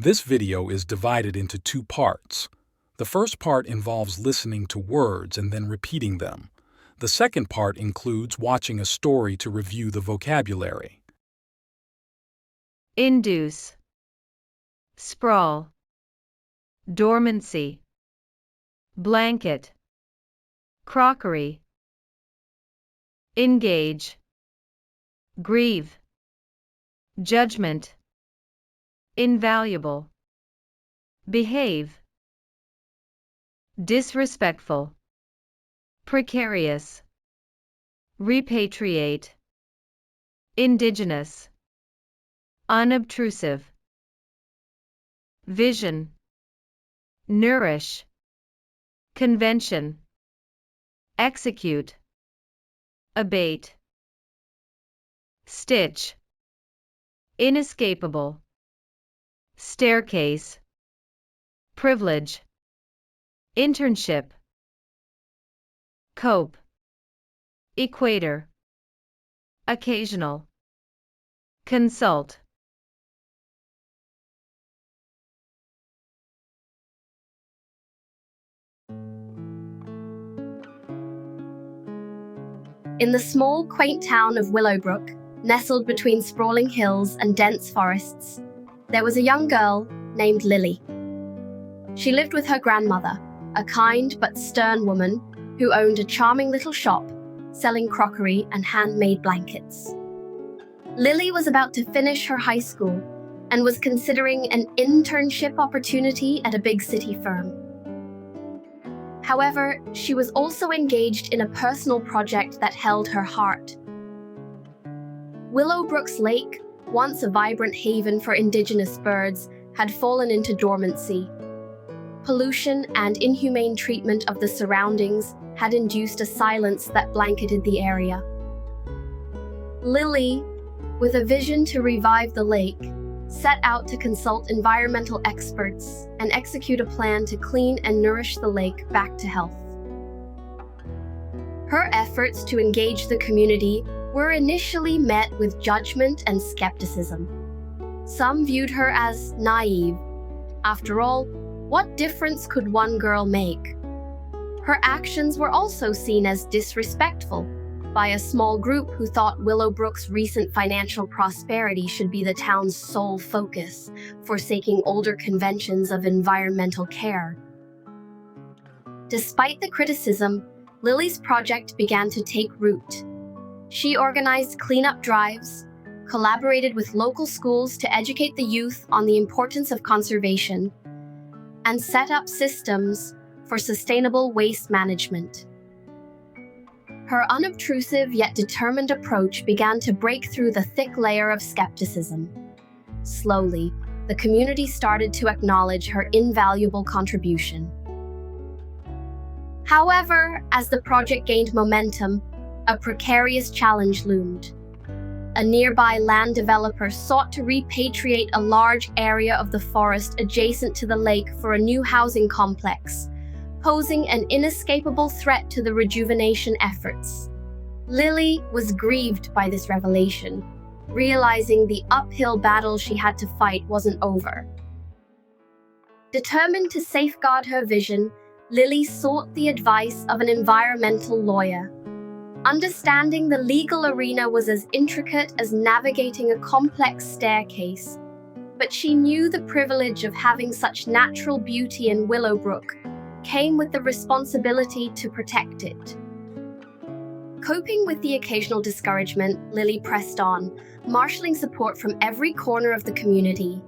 This video is divided into two parts. The first part involves listening to words and then repeating them. The second part includes watching a story to review the vocabulary. Induce, sprawl, dormancy, blanket, crockery, engage, grieve, judgment, invaluable, behave, disrespectful, precarious, repatriate, indigenous, unobtrusive, vision, nourish, convention, execute, abate, stitch, inescapable, staircase, privilege, internship, cope, equator, occasional, consult. In the small, quaint town of Willowbrook, nestled between sprawling hills and dense forests, there was a young girl named Lily. She lived with her grandmother, a kind but stern woman who owned a charming little shop selling crockery and handmade blankets. Lily was about to finish her high school and was considering an internship opportunity at a big city firm. However, she was also engaged in a personal project that held her heart. Willowbrook's lake, once a vibrant haven for indigenous birds, had fallen into dormancy. Pollution and inhumane treatment of the surroundings had induced a silence that blanketed the area. Lily, with a vision to revive the lake, set out to consult environmental experts and execute a plan to clean and nourish the lake back to health. Her efforts to engage the community were initially met with judgment and skepticism. Some viewed her as naive. After all, what difference could one girl make? Her actions were also seen as disrespectful by a small group who thought Willowbrook's recent financial prosperity should be the town's sole focus, forsaking older conventions of environmental care. Despite the criticism, Lily's project began to take root. She organized cleanup drives, collaborated with local schools to educate the youth on the importance of conservation, and set up systems for sustainable waste management. Her unobtrusive yet determined approach began to break through the thick layer of skepticism. Slowly, the community started to acknowledge her invaluable contribution. However, as the project gained momentum, a precarious challenge loomed. A nearby land developer sought to repatriate a large area of the forest adjacent to the lake for a new housing complex, posing an inescapable threat to the rejuvenation efforts. Lily was grieved by this revelation, realizing the uphill battle she had to fight wasn't over. Determined to safeguard her vision, Lily sought the advice of an environmental lawyer. Understanding the legal arena was as intricate as navigating a complex staircase, but she knew the privilege of having such natural beauty in Willowbrook came with the responsibility to protect it. Coping with the occasional discouragement, Lily pressed on, marshalling support from every corner of the community.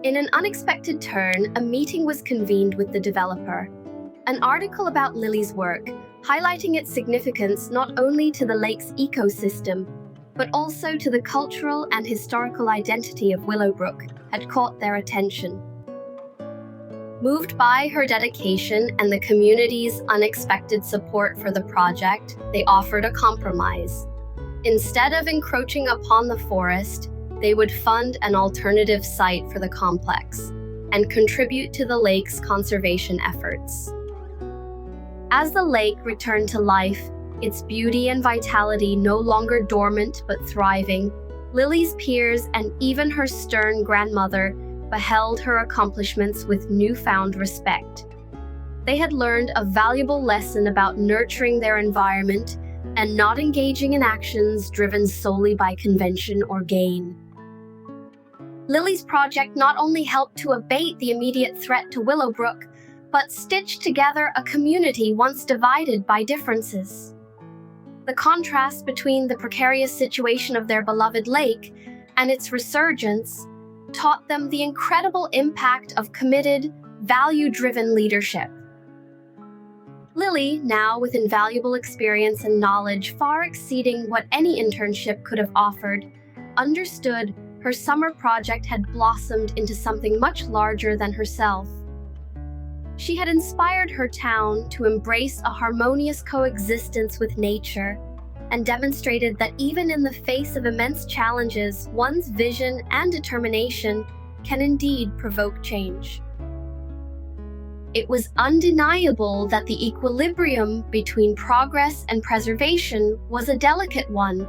In an unexpected turn, a meeting was convened with the developer. An article about Lily's work, highlighting its significance not only to the lake's ecosystem, but also to the cultural and historical identity of Willowbrook, had caught their attention. Moved by her dedication and the community's unexpected support for the project, they offered a compromise. Instead of encroaching upon the forest, they would fund an alternative site for the complex and contribute to the lake's conservation efforts. As the lake returned to life, its beauty and vitality no longer dormant but thriving, Lily's peers and even her stern grandmother beheld her accomplishments with newfound respect. They had learned a valuable lesson about nurturing their environment and not engaging in actions driven solely by convention or gain. Lily's project not only helped to abate the immediate threat to Willowbrook, but stitched together a community once divided by differences. The contrast between the precarious situation of their beloved lake and its resurgence taught them the incredible impact of committed, value-driven leadership. Lily, now with invaluable experience and knowledge far exceeding what any internship could have offered, understood her summer project had blossomed into something much larger than herself. She had inspired her town to embrace a harmonious coexistence with nature and demonstrated that even in the face of immense challenges, one's vision and determination can indeed provoke change. It was undeniable that the equilibrium between progress and preservation was a delicate one,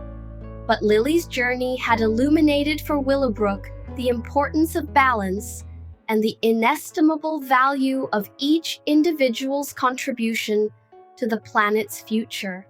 but Lily's journey had illuminated for Willowbrook the importance of balance and the inestimable value of each individual's contribution to the planet's future.